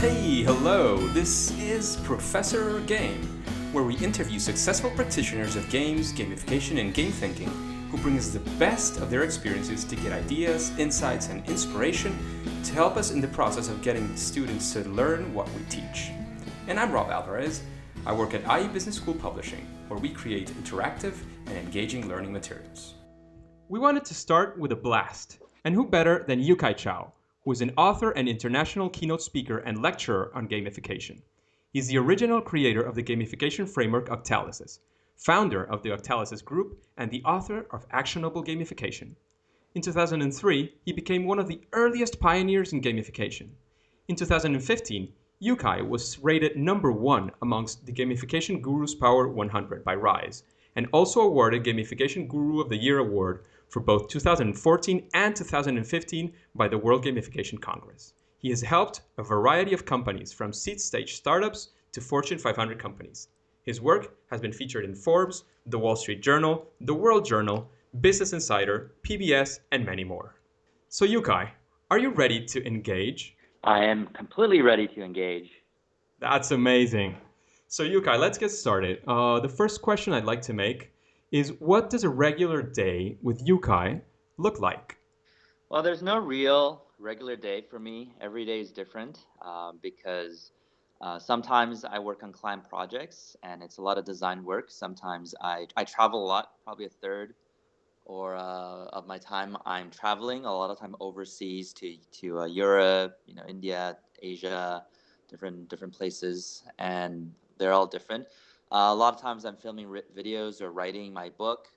Hey, hello! This is Professor Game, where we interview successful practitioners of games, gamification, and game thinking who bring us the best of their experiences to get ideas, insights, and inspiration to help us in the process of getting students to learn what we teach. And I'm Rob Alvarez. I work at IE Business School Publishing, where we create interactive and engaging learning materials. We wanted to start with a blast, and who better than Chou, who is an author and international keynote speaker and lecturer on gamification. He's the original creator of the gamification framework Octalysis, founder of the Octalysis group, and the author of Actionable Gamification. In 2003, he became one of the earliest pioneers in gamification. In 2015, Yukai was rated number one amongst the Gamification Gurus Power 100 by Rise, and also awarded Gamification Guru of the Year award for both 2014 and 2015 by the World Gamification Congress. He has helped a variety of companies, from seed-stage startups to Fortune 500 companies. His work has been featured in Forbes, The Wall Street Journal, The World Journal, Business Insider, PBS, and many more. So Yukai, are you ready to engage? I am completely ready to engage. That's amazing. So Yukai, let's get started. The first question I'd like to make is, what does a regular day with Yukai look like? Well, there's no real regular day for me. Every day is different because sometimes I work on client projects and it's a lot of design work. Sometimes I travel a lot, probably a third or of my time I'm traveling, a lot of time overseas to Europe, India, Asia, different places, and they're all different. A lot of times I'm filming videos or writing my book,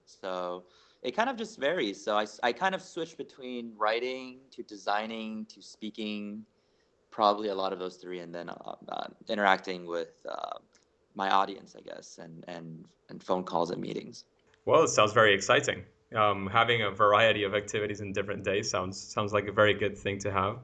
so it kind of just varies. So I kind of switch between writing to designing to speaking, probably a lot of those three, and then interacting with my audience, I guess, and phone calls and meetings. Well, it sounds very exciting. Having a variety of activities in different days sounds like a very good thing to have,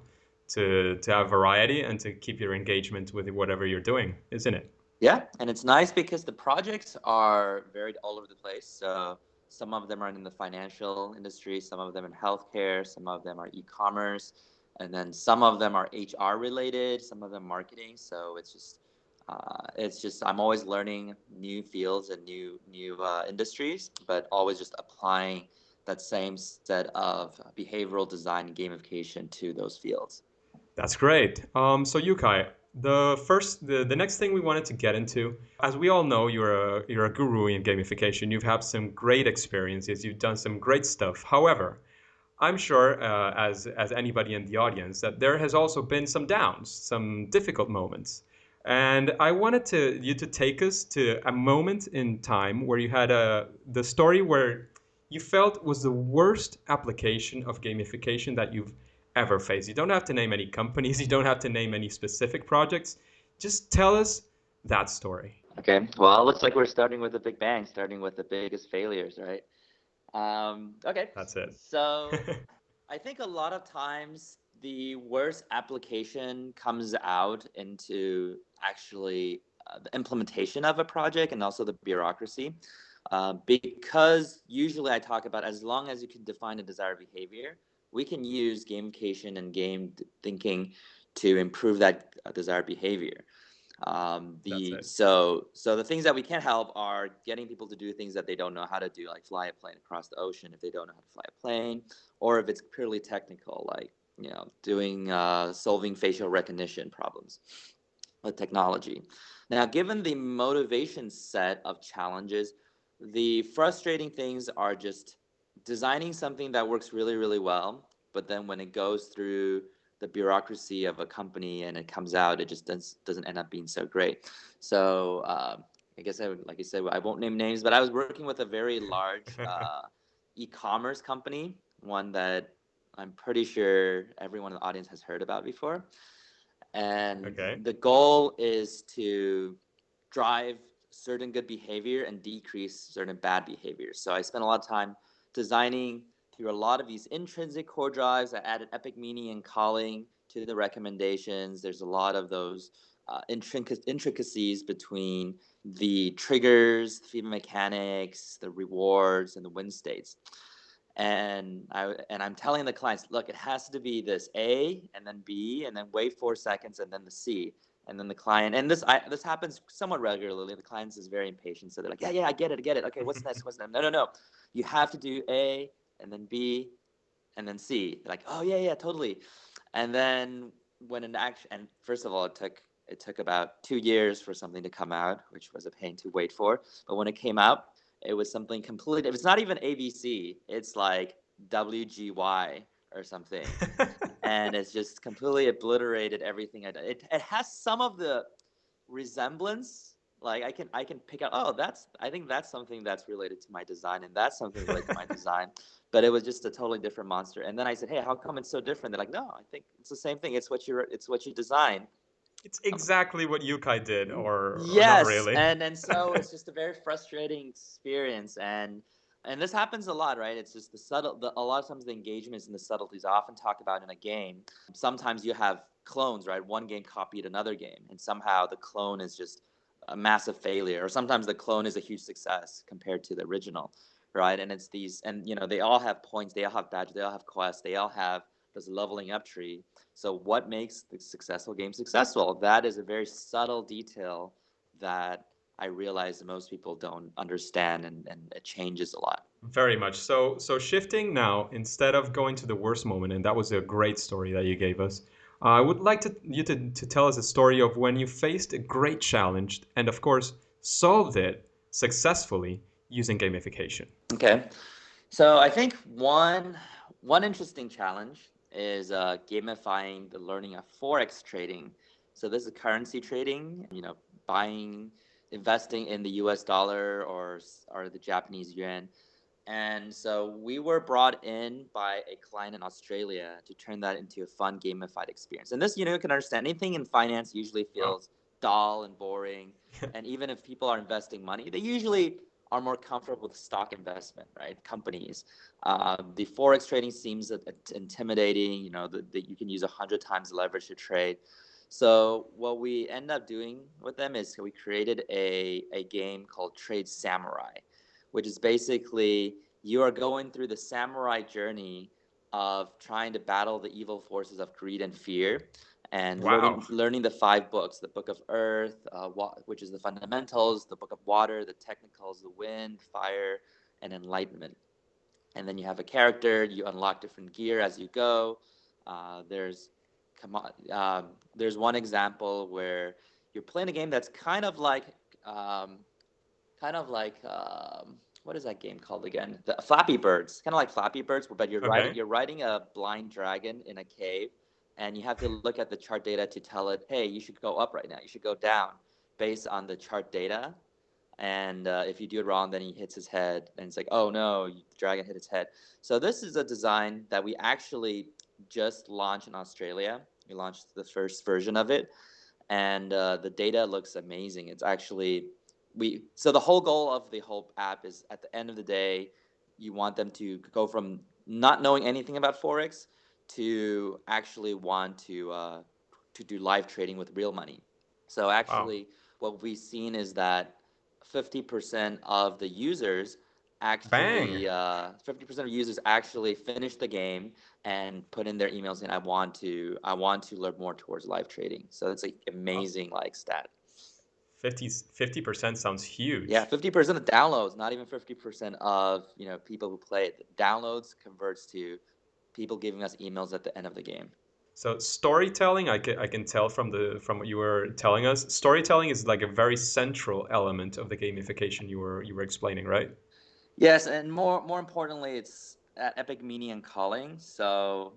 to have variety and to keep your engagement with whatever you're doing, isn't it? Yeah, and it's nice because the projects are varied all over the place. So some of them are in the financial industry, some of them in healthcare, some of them are e-commerce, and then some of them are HR related, some of them marketing. So it's just I'm always learning new fields and new industries, but always just applying that same set of behavioral design and gamification to those fields. That's great. So Yukai, the next thing we wanted to get into, as we all know, you're a guru in gamification. You've had some great experiences. You've done some great stuff. However, I'm sure, as anybody in the audience, that there has also been some downs, some difficult moments. And I wanted you to take us to a moment in time where you had the story where you felt was the worst application of gamification that you've ever faced. You don't have to name any companies. You don't have to name any specific projects. Just tell us that story. Okay, well, it looks like we're starting with the big bang, starting with the biggest failures, right? Okay, That's it. so I think a lot of times the worst application comes out into actually the implementation of a project and also the bureaucracy. Because usually I talk about, as long as you can define a desired behavior, we can use gamification and thinking to improve that desired behavior. That's The it. so the things that we can't help are getting people to do things that they don't know how to do, like fly a plane across the ocean if they don't know how to fly a plane, or if it's purely technical, like doing solving facial recognition problems with technology. Now, given the motivation set of challenges, the frustrating things are just designing something that works really, really well, but then when it goes through the bureaucracy of a company and it comes out, it just doesn't end up being so great. So I guess like you said, I won't name names, but I was working with a very large e-commerce company, one that I'm pretty sure everyone in the audience has heard about before. And Okay. the goal is to drive certain good behavior and decrease certain bad behaviors. So I spent a lot of time designing through a lot of these intrinsic core drives. I added epic meaning and calling to the recommendations. There's a lot of those intricacies between the triggers, the feedback mechanics, the rewards, and the win states. I'm telling the clients, look, it has to be this A and then B and then wait 4 seconds and then the C. And then the client, and this happens somewhat regularly. The client is very impatient, so they're like, yeah, I get it. Okay, what's next? No. You have to do A and then B and then C. They're like, oh yeah, totally. And then when an action, and first of all, it took about 2 years for something to come out, which was a pain to wait for. But when it came out, it was something completely. It's not even ABC. It's like WGY or something, and it's just completely obliterated everything I did. It has some of the resemblance. Like I can pick out. Oh, I think that's something that's related to my design, and that's something related to my design. But it was just a totally different monster. And then I said, hey, how come it's so different? They're like, no, I think it's the same thing. It's what you design. It's exactly what Yukai did, or not Yes, really. and so it's just a very frustrating experience, and this happens a lot, right? It's just a lot of times the engagements and the subtleties I often talk about in a game. Sometimes you have clones, right? One game copied another game, and somehow the clone is just a massive failure, or sometimes the clone is a huge success compared to the original, right? And it's these, and they all have points, they all have badges, they all have quests, they all have this leveling up tree. So what makes the successful game successful? That is a very subtle detail that I realize that most people don't understand, and it changes a lot. Very much. So shifting now, instead of going to the worst moment, and that was a great story that you gave us. I would like you to tell us a story of when you faced a great challenge and, of course, solved it successfully using gamification. Okay. So I think one interesting challenge is gamifying the learning of forex trading. So this is currency trading, buying, investing in the U.S. dollar or the Japanese yuan. And so we were brought in by a client in Australia to turn that into a fun gamified experience. And this, you can understand anything in finance usually Wow. feels dull and boring. And even if people are investing money, they usually are more comfortable with stock investment, right? Companies. The forex trading seems intimidating. That you can use 100 times the leverage to trade. So what we end up doing with them is we created a game called Trade Samurai, which is basically you are going through the samurai journey of trying to battle the evil forces of greed and fear, and Wow. learning the 5 books: the Book of Earth, which is the fundamentals; the Book of Water, the technicals; the Wind, Fire, and Enlightenment. And then you have a character. You unlock different gear as you go. Uh, there's there's one example where you're playing a game that's um, kind of like what is that game called again? The Flappy Birds, kind of like Flappy Birds, but Okay. you're riding a blind dragon in a cave, and you have to look at the chart data to tell it, hey, you should go up right now, you should go down, based on the chart data. And if you do it wrong, then he hits his head, and it's like, oh no, the dragon hit his head. So this is a design that we actually just launched in Australia. We launched the first version of it, and the data looks amazing. It's actually so the whole goal of the whole app is, at the end of the day, you want them to go from not knowing anything about forex to actually want to do live trading with real money. So Wow. actually, what we've seen is that 50% of the users Bang. actually 50% of users actually finish the game and put in their emails saying, I want to learn more towards live trading. So it's like Wow. amazing like stat. 50% sounds Yeah, huge. 50% of downloads, not even 50% of people who play it. Downloads converts to people giving us emails at the end of the game. So storytelling, I can tell from what you were telling us, storytelling is like a very central element of the gamification you were explaining, right? Yes, and more importantly, it's at epic meaning and calling. So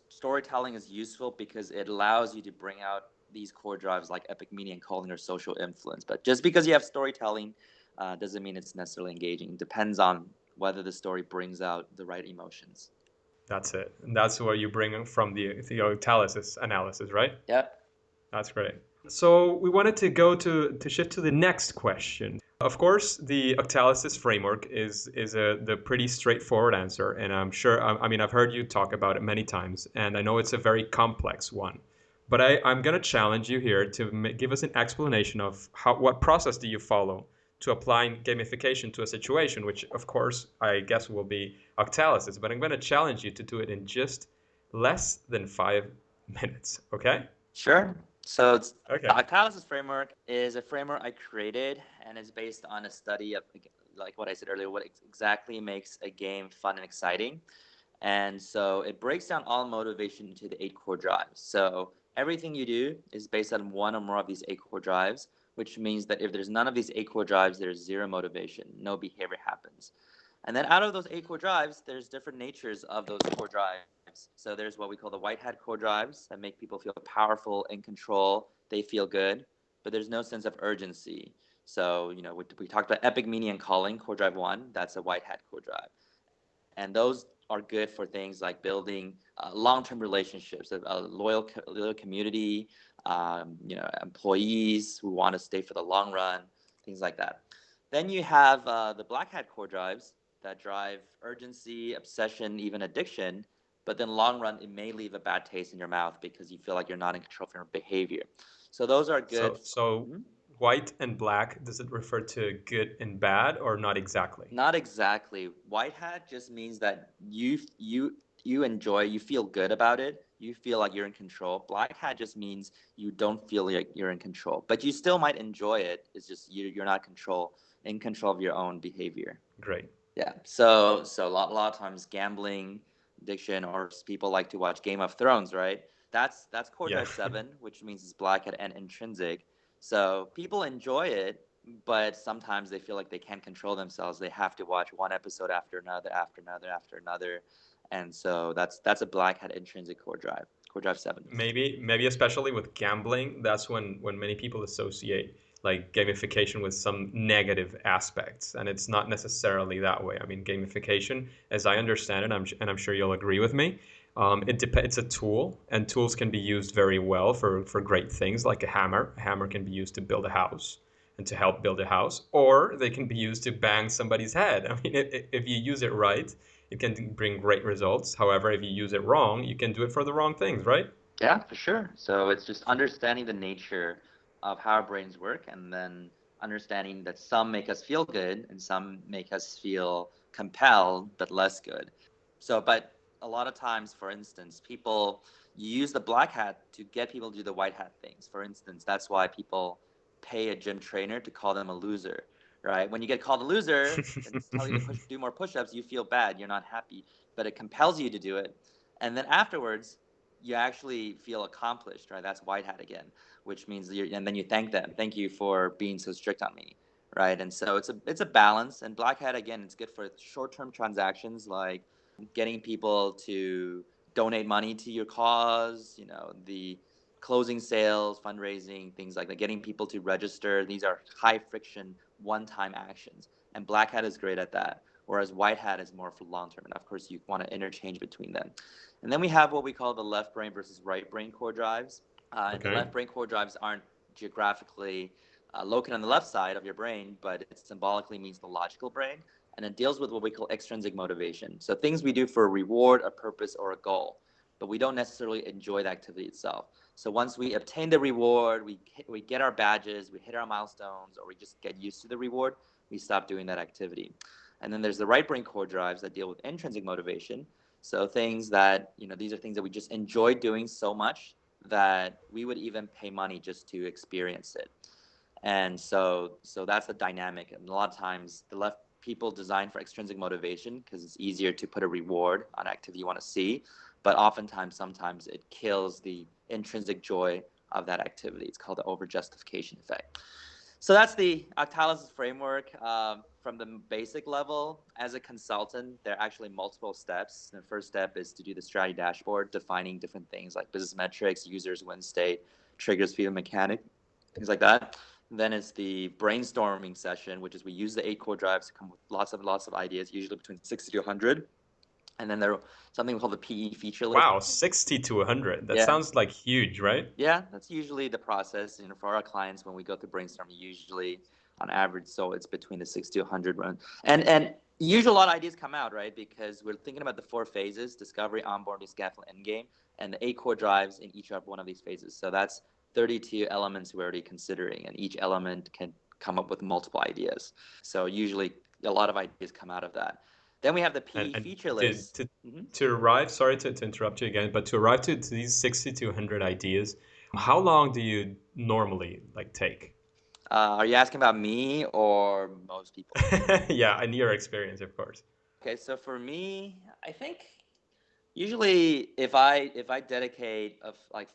storytelling is useful because it allows you to bring out these core drives like epic meaning and calling or social influence. But just because you have storytelling doesn't mean it's necessarily engaging. It depends on whether the story brings out the right emotions. That's it. And that's what you bring from the Octalysis analysis, right? Yep. That's great. So we wanted to go to shift to the next question. Of course, the Octalysis framework is the pretty straightforward answer, and I'm sure. I mean, I've heard you talk about it many times, and I know it's a very complex one. But I'm gonna challenge you here to give us an explanation of what process do you follow to applying gamification to a situation, which of course I guess will be Octalysis, but I'm going to challenge you to do it in just less than 5 minutes. Okay? Sure. So the Okay. Octalysis framework is a framework I created, and is based on a study of, like what I said earlier, what exactly makes a game fun and exciting. And so it breaks down all motivation into the 8 core drives. So everything you do is based on one or more of these 8 core drives, which means that if there's none of these 8 core drives, there's zero motivation, no behavior happens. And then out of those 8 core drives, there's different natures of those core drives. So there's what we call the white hat core drives that make people feel powerful, in control, they feel good, but there's no sense of urgency. So, we talked about epic meaning and calling, core drive 1, that's a white hat core drive. And those are good for things like building long-term relationships, a loyal community, employees who want to stay for the long run, things like that. Then you have the black hat core drives that drive urgency, obsession, even addiction. But then long run, it may leave a bad taste in your mouth because you feel like you're not in control of your behavior. So those are good. So Mhm. white and black, does it refer to good and bad or not exactly? Not exactly. White hat just means that you enjoy, you feel good about it, you feel like you're in control. Black hat just means you don't feel like you're in control, but you still might enjoy it. It's just you're not in control of your own behavior. Great. Yeah. So a lot of times gambling, addiction, or people like to watch Game of Thrones, right? That's core Yeah. drive 7, which means it's black hat and intrinsic. So people enjoy it, but sometimes they feel like they can't control themselves. They have to watch one episode after another, after another, after another. And so that's a black hat intrinsic core drive 7. Maybe especially with gambling, that's when many people associate like gamification with some negative aspects, and it's not necessarily that way. I mean, gamification, as I understand it, and I'm sure you'll agree with me, it's a tool, and tools can be used very well for great things, like a hammer. A hammer can be used to build a house and to help build a house, or they can be used to bang somebody's head. I mean, if you use it right, it can bring great results. However, if you use it wrong, you can do it for the wrong things, right? Yeah, for sure. So it's just understanding the nature of how our brains work, and then understanding that some make us feel good and some make us feel compelled but less good. So, but a lot of times, for instance, people use the black hat to get people to do the white hat things. For instance, that's why people pay a gym trainer to call them a loser, right? When you get called a loser and tell you to do more push-ups, you feel bad, you're not happy, but it compels you to do it. And then afterwards, you actually feel accomplished, right? That's white hat again, which means and then you thank them. Thank you for being so strict on me, right? And so it's a balance. And black hat again, it's good for short-term transactions like getting people to donate money to your cause. The closing sales, fundraising, things like that. Getting people to register. These are high friction, one-time actions, and black hat is great at that. Whereas white hat is more for long term, and of course you want to interchange between them. And then we have what we call the left brain versus right brain core drives. And the Okay. left brain core drives aren't geographically located on the left side of your brain, but it symbolically means the logical brain. And it deals with what we call extrinsic motivation. So things we do for a reward, a purpose, or a goal, but we don't necessarily enjoy the activity itself. So once we obtain the reward, we get our badges, we hit our milestones, or we just get used to the reward, we stop doing that activity. And then there's the right brain core drives that deal with intrinsic motivation. So things that, these are things that we just enjoy doing so much that we would even pay money just to experience it. And so that's the dynamic. And a lot of times the left people design for extrinsic motivation because it's easier to put a reward on activity you want to see. But sometimes it kills the intrinsic joy of that activity. It's called the over-justification effect. So that's the Octalysis framework. From the basic level, as a consultant, there are actually multiple steps. The first step is to do the strategy dashboard, defining different things like business metrics, users, win state, triggers, field mechanic, things like that. Then it's the brainstorming session, which is we use the 8 core drives to come with lots of ideas, usually between 60 to 100. And then there's something called the PE feature list. Wow, 60 to 100. That Yeah. sounds like huge, right? Yeah, that's usually the process. For our clients, when we go through brainstorming, usually on average, so it's between the 60 to 100 run. And usually a lot of ideas come out, right? Because we're thinking about the 4 phases: discovery, onboarding, scaffold, endgame, and the 8 core drives in each of one of these phases. So that's 32 elements we're already considering, and each element can come up with multiple ideas. So usually a lot of ideas come out of that. Then we have the P And feature to, list. to, Mhm. to arrive, sorry to interrupt you again, but to arrive to these 60 to 100 ideas, how long do you normally like take? Are you asking about me or most people? Yeah, in your experience, of course. Okay, so for me, I think usually if I dedicate like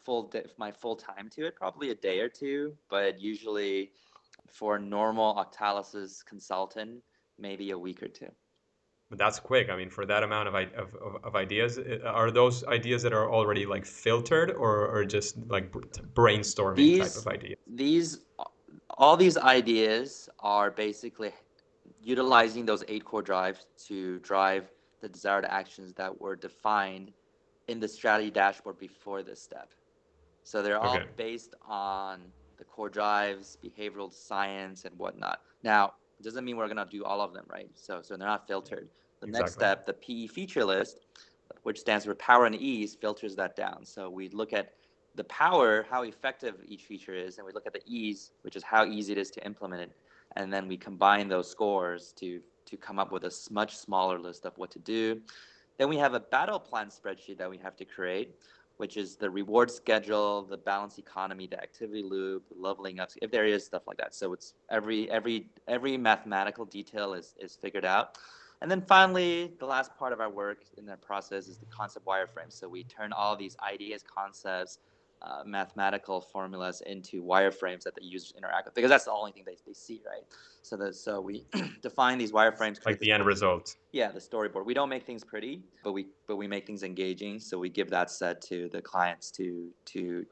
my full time to it, probably a day or two. But usually for a normal Octalysis consultant, maybe a week or two. But that's quick. I mean, for that amount of ideas, are those ideas that are already like filtered or just like brainstorming type These of ideas? these all these ideas are basically utilizing those 8 core drives to drive the desired actions that were defined in the strategy dashboard before this step. So they're all Okay, based on the core drives, behavioral science, and whatnot. Now, it doesn't mean we're gonna do all of them, right? So they're not filtered. The next exactly. step, the PE feature list, which stands for power and ease, filters that down. So we look at the power, how effective each feature is, and we look at the ease, which is how easy it is to implement it, and then we combine those scores to come up with a much smaller list of what to do. Then we have a battle plan spreadsheet that we have to create, which is the reward schedule, the balance economy, the activity loop, leveling up, if there is stuff like that. So it's every mathematical detail is figured out. And then finally, the last part of our work in that process is the concept wireframe. So we turn all these ideas, concepts, mathematical formulas into wireframes that the users interact with, because that's the only thing they see, right? So we define these wireframes, Like create this. the end result. Yeah, the storyboard. We don't make things pretty, but we make things engaging. So we give that set to the clients to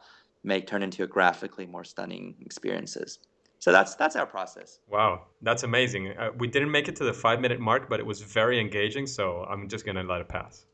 make turn into a graphically more stunning experiences. So that's our process. Wow, that's amazing. We didn't make it to the 5 minute mark, but it was very engaging, so I'm just gonna let it pass.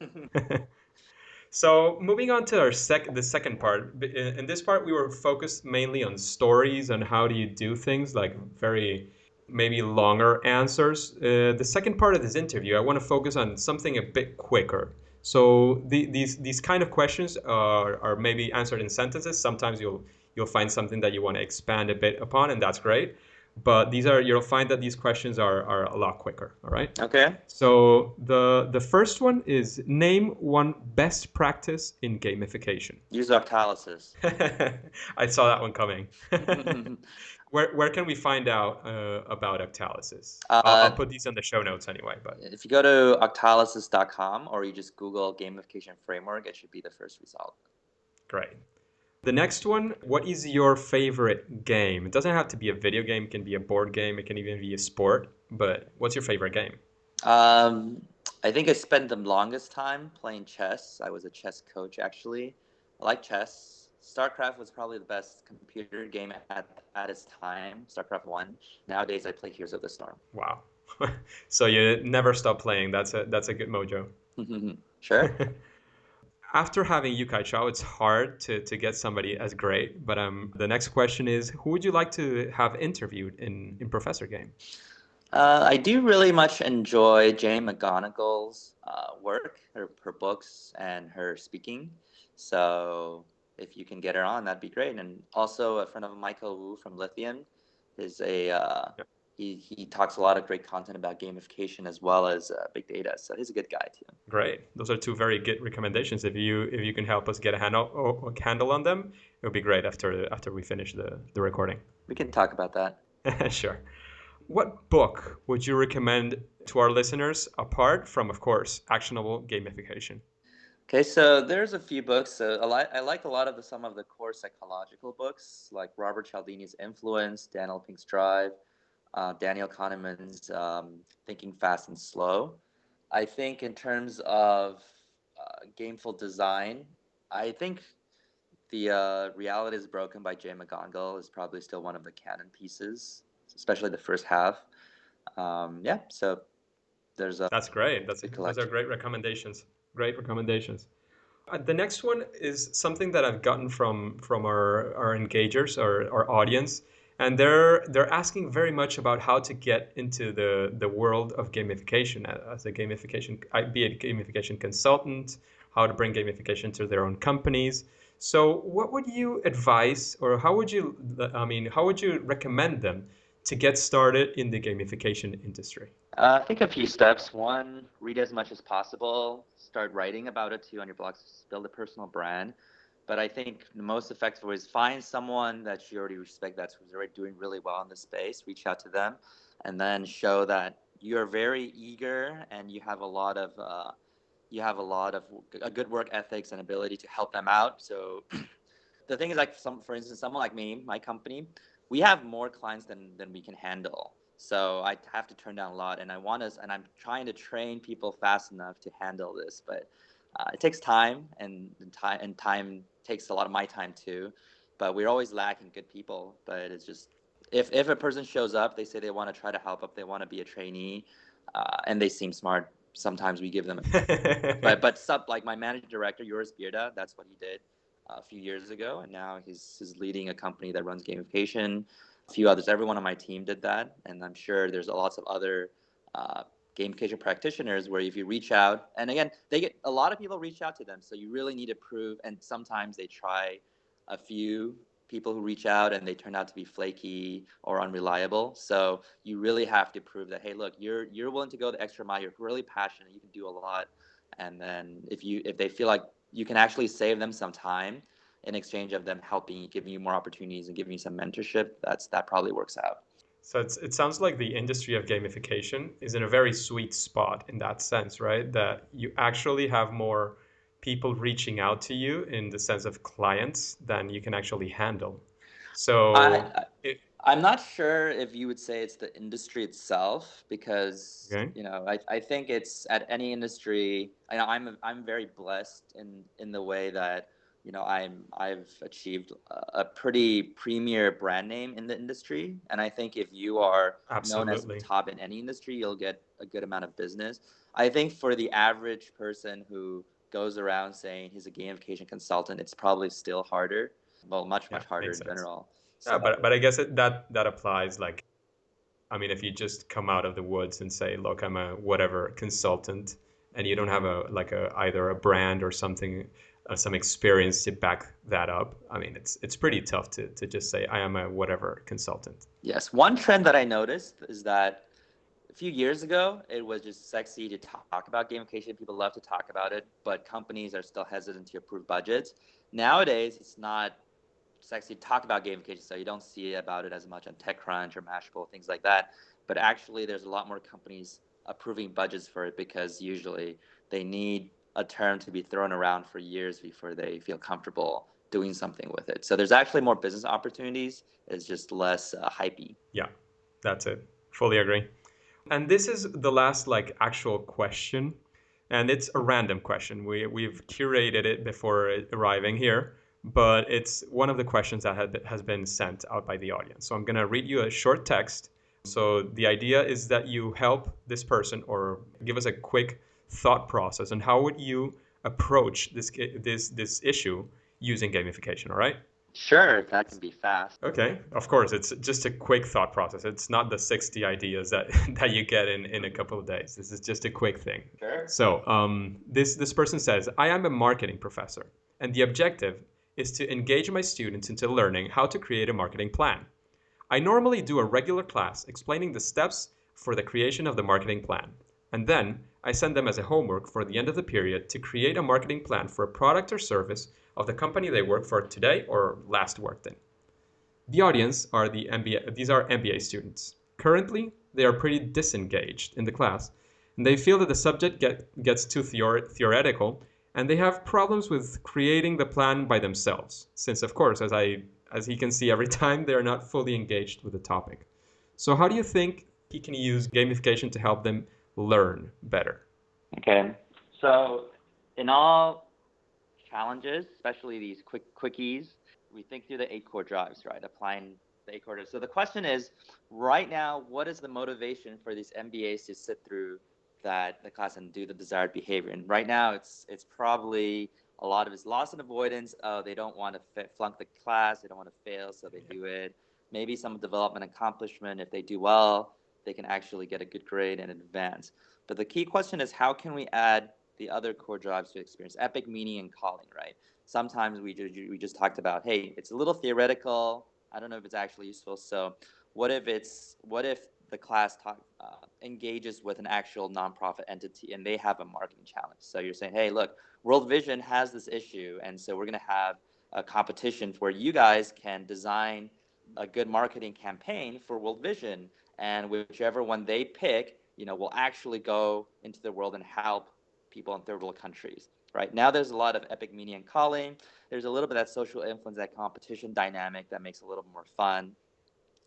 So moving on to the second part. In this part, we were focused mainly on stories and how do you do things, like very maybe longer answers. The second part of this interview, I want to focus on something a bit quicker. So these kind of questions are maybe answered in sentences. Sometimes you'll find something that you want to expand a bit upon, and that's great. But you'll find that these questions are a lot quicker. All right. Okay. So the first one is name one best practice in gamification. Use Octalysis. I saw that one coming. Where can we find out about Octalysis? I'll uh, put these in the show notes anyway. But if you go to octalysis.com or you just Google gamification framework, it should be the first result. great. The next one, what is your favorite game? It doesn't have to be a video game. It can be a board game. It can even be a sport. But what's your favorite game? Um, I think I spent the longest time playing chess. I was a chess coach, actually. I like chess. StarCraft was probably the best computer game at its time. StarCraft 1. Nowadays, I play Heroes of the Storm. Wow. So you never stop playing. That's a good mojo. Sure. After having Yukai Chou, it's hard to get somebody as great. But the next question is, who would you like to have interviewed in Professor Game? I do really much enjoy Jane McGonigal's work, her books, and her speaking. So if you can get her on, that'd be great. And also a friend of Michael Wu from Lithium is Yeah, he talks a lot of great content about gamification as well as big data. So he's a good guy too. great. Those are two very good recommendations. If you can help us get a handle on them, it would be great after we finish the recording. We can talk about that. Sure. What book would you recommend to our listeners apart from, of course, actionable gamification? Okay, so there's a few books. So I like a lot of some of the core psychological books, like Robert Cialdini's Influence, Daniel Pink's Drive, Daniel Kahneman's Thinking Fast and Slow. I think in terms of gameful design, I think the Reality is Broken by Jay McGonigal is probably still one of the canon pieces, especially the first half. Yeah, so there's a That's great. big Those are collection. great recommendations. Great recommendations. The next one is something that I've gotten from our engagers, our audience, and they're asking very much about how to get into the world of gamification as a be a gamification consultant, how to bring gamification to their own companies. So, what would you advise, or how would you recommend them to get started in the gamification industry? I think a few steps. One, read as much as possible. Start writing about it too on your blogs. Build a personal brand. But I think the most effective way is find someone that you already respect that's who's already doing really well in this space. Reach out to them, and then show that you're very eager and you have a good work ethics and ability to help them out. So the thing is, like, for instance, someone like me, my company, we have more clients than we can handle. So I have to turn down a lot, and I'm trying to train people fast enough to handle this, but it takes time, and time takes a lot of my time too. But we're always lacking good people. But it's just, if a person shows up, they say they want to try to help up, they want to be a trainee, and they seem smart. Sometimes we give them, but like my managing director, Yoris Bierda, that's what he did a few years ago, and now he's leading a company that runs gamification. A few others, everyone on my team did that, and I'm sure there's lots of other gamification practitioners where if you reach out, and again, they get a lot of people reach out to them, so you really need to prove. And sometimes they try a few people who reach out and they turn out to be flaky or unreliable. So you really have to prove that, hey, look, you're willing to go the extra mile. You're really passionate. You can do a lot. And then if they feel like you can actually save them some time in exchange of them helping you, giving you more opportunities and giving you some mentorship, that probably works out. So it sounds like the industry of gamification is in a very sweet spot in that sense, right? That you actually have more people reaching out to you in the sense of clients than you can actually handle. So, I it, I'm not sure if you would say it's the industry itself, because okay, I think it's at any industry. I know I'm very blessed in the way that I've achieved a pretty premier brand name in the industry, and I think if you are known as the absolutely. top in any industry, you'll get a good amount of business. I think for the average person who goes around saying he's a gamification consultant, it's probably still harder. Well, Yeah, much harder makes in sense. general. Yeah, So but I guess that applies. Like, I mean, if you just come out of the woods and say, "Look, I'm a whatever consultant," and you don't have a either a brand or something, some experience to back that up, I mean, it's pretty tough to just say, "I am a whatever consultant." yes, one trend that I noticed is that a few years ago, it was just sexy to talk about gamification. People love to talk about it, but companies are still hesitant to approve budgets. Nowadays, it's not sexy to talk about gamification, so you don't see about it as much on TechCrunch or Mashable, things like that. But actually, there's a lot more companies approving budgets for it, because usually they need a term to be thrown around for years before they feel comfortable doing something with it. So there's actually more business opportunities. It's just less hypey. Yeah, that's it. Fully agree. And this is the last like actual question, and it's a random question. We've curated it before arriving here, but it's one of the questions that has been sent out by the audience. So I'm gonna read you a short text. So the idea is that you help this person or give us a quick thought process on how would you approach this issue using gamification. All right. Sure, that can be fast. Okay, of course, it's just a quick thought process. It's not the 60 ideas that that you get in a couple of days. This is just a quick thing. Sure. So, this person says, I am a marketing professor, and the objective is to engage my students into learning how to create a marketing plan. I normally do a regular class explaining the steps for the creation of the marketing plan, and then I send them as a homework for the end of the period to create a marketing plan for a product or service of the company they work for today or last worked in. The audience are the MBA, these are MBA students. Currently, they are pretty disengaged in the class, and they feel that the subject gets too theoretical, and they have problems with creating the plan by themselves, since of course, as he can see every time, they are not fully engaged with the topic. So how do you think he can use gamification to help them learn better? Okay. So, in all challenges, especially these quickies, we think through the eight core drives, right? Applying the eight core drives. So the question is, right now, what is the motivation for these MBAs to sit through the class and do the desired behavior? And right now, it's probably a lot of it's loss and avoidance. Oh, they don't want to flunk the class. They don't want to fail, so they do it. Maybe some development accomplishment. If they do well, they can actually get a good grade and advance. But the key question is, how can we add the other core drives to experience? Epic, meaning, and calling, right? Sometimes we just talked about, hey, it's a little theoretical. I don't know if it's actually useful. So what if the class engages with an actual nonprofit entity and they have a marketing challenge? So you're saying, hey, look, World Vision has this issue, and so we're going to have a competition where you guys can design a good marketing campaign for World Vision, and whichever one they pick, will actually go into the world and help people in third world countries. Right now, there's a lot of epic media and calling. There's a little bit of that social influence, that competition dynamic that makes it a little more fun.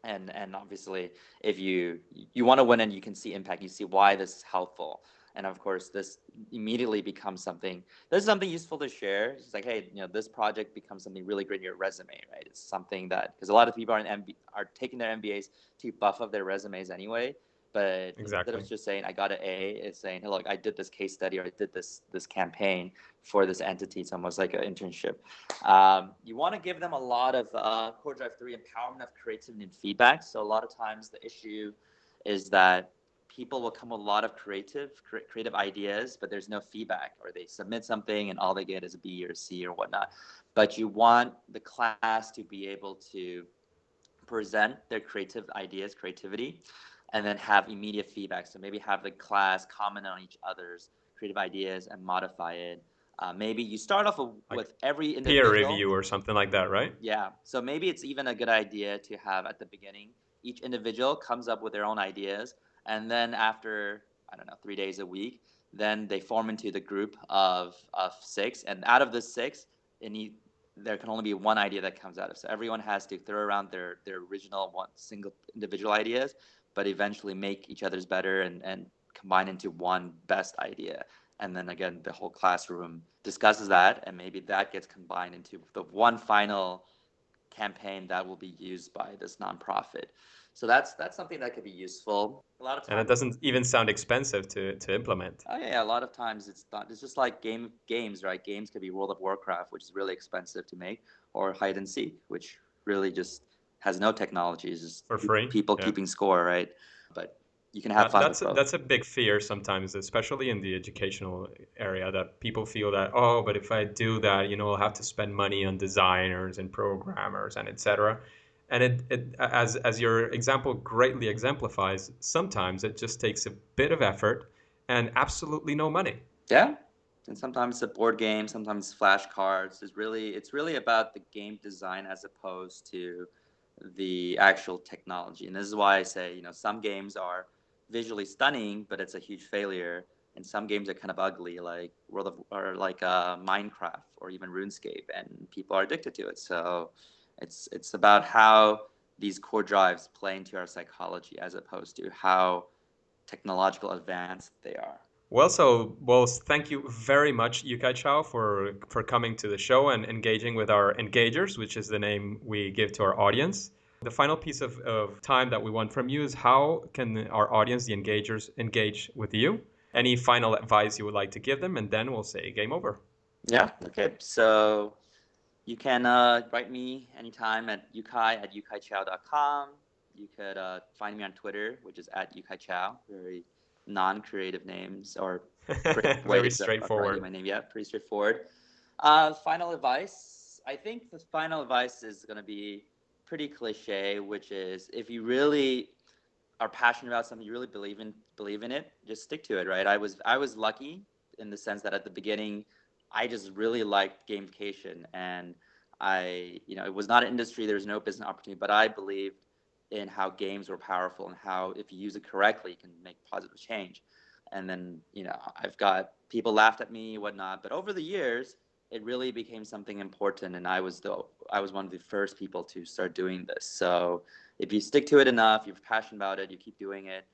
And obviously, if you want to win and you can see impact, you see why this is helpful. And of course, this immediately becomes something useful to share. It's like, hey, this project becomes something really great in your resume, right? It's something that, because a lot of people are taking their MBAs to buff up their resumes anyway. But instead of just saying I got an A, it's saying, hey, look, I did this case study, or I did this campaign for this entity. It's almost like an internship. You want to give them a lot of Core Drive 3 empowerment of creativity and feedback. So a lot of times the issue is that people will come with a lot of creative ideas, but there's no feedback, or they submit something and all they get is a B or a C or whatnot. But you want the class to be able to present their creative ideas, creativity, and then have immediate feedback. So maybe have the class comment on each other's creative ideas and modify it. Maybe you start off with every individual. Peer review or something like that, right? Yeah. So maybe it's even a good idea to have at the beginning, each individual comes up with their own ideas. And then after, 3 days a week, then they form into the group of 6. And out of the 6, there can only be one idea that comes out of it. So everyone has to throw around their original single individual ideas, but eventually make each other's better and combine into one best idea. And then again, the whole classroom discusses that, and maybe that gets combined into the one final campaign that will be used by this nonprofit. So that's something that could be useful. A lot of times, and it doesn't even sound expensive to implement. Oh yeah, a lot of times it's just like games, right? Games could be World of Warcraft, which is really expensive to make, or hide and seek, which really just has no technology. It's just for free, people keeping score, right? But you can have fun with both. That's a big fear sometimes, especially in the educational area, that people feel that, but if I do that, I'll have to spend money on designers and programmers and etc. And it as your example greatly exemplifies, sometimes it just takes a bit of effort and absolutely no money. Yeah. And sometimes it's a board game, sometimes flashcards. It's really about the game design as opposed to the actual technology. And this is why I say, some games are visually stunning, but it's a huge failure. And some games are kind of ugly, like Minecraft or even RuneScape, and people are addicted to it. So it's about how these core drives play into our psychology as opposed to how technological advanced they are. Well, thank you very much, Yukai Chou, for coming to the show and engaging with our engagers, which is the name we give to our audience. The final piece of time that we want from you is, how can our audience, the engagers, engage with you? Any final advice you would like to give them, and then we'll say game over. Yeah, okay. So you can write me anytime at yukai@yukaichou.com. You could find me on Twitter, which is @yukaichou. Very non-creative names, or very straightforward. My name, yeah, pretty straightforward. Final advice. I think the final advice is going to be pretty cliche, which is, if you really are passionate about something, you really believe in it, just stick to it, right? I was lucky in the sense that at the beginning, I just really liked gamification, and it was not an industry, there was no business opportunity, but I believed in how games were powerful and how, if you use it correctly, you can make positive change. And then, I've got people laughed at me, whatnot, but over the years, it really became something important, and I was one of the first people to start doing this. So if you stick to it enough, you're passionate about it, you keep doing it,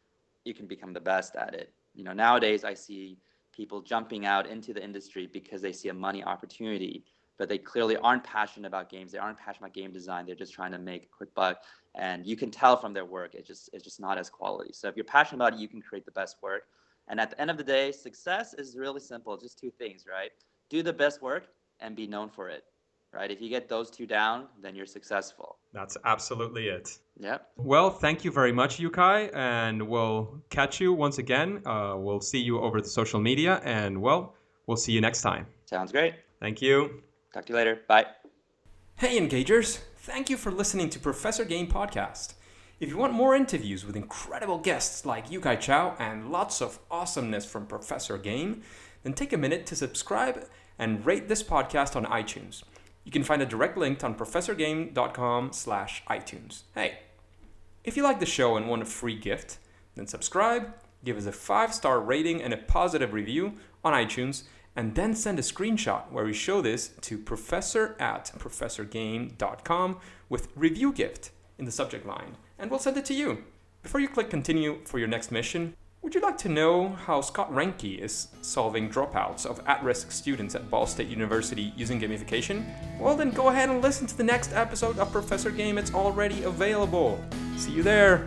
you can become the best at it. Nowadays I see people jumping out into the industry because they see a money opportunity, but they clearly aren't passionate about games. They aren't passionate about game design. They're just trying to make a quick buck, and you can tell from their work it's just not as quality. So if you're passionate about it, you can create the best work. And at the end of the day, success is really simple. Just 2 things, right? Do the best work and be known for it, right? If you get those 2 down, then you're successful. That's absolutely it. Yep. Well, thank you very much, Yukai, and we'll catch you once again. We'll see you over the social media, and we'll see you next time. Sounds great. Thank you. Talk to you later. Bye. Hey, Engagers. Thank you for listening to Professor Game Podcast. If you want more interviews with incredible guests like Yukai Chou and lots of awesomeness from Professor Game, then take a minute to subscribe and rate this podcast on iTunes. You can find a direct link on professorgame.com/iTunes. Hey, if you like the show and want a free gift, then subscribe, give us a 5-star rating and a positive review on iTunes, and then send a screenshot where we show this to professor@professorgame.com with review gift in the subject line, and we'll send it to you. Before you click continue for your next mission, would you like to know how Scott Reinke is solving dropouts of at-risk students at Ball State University using gamification? Well, then go ahead and listen to the next episode of Professor Game. It's already available. See you there.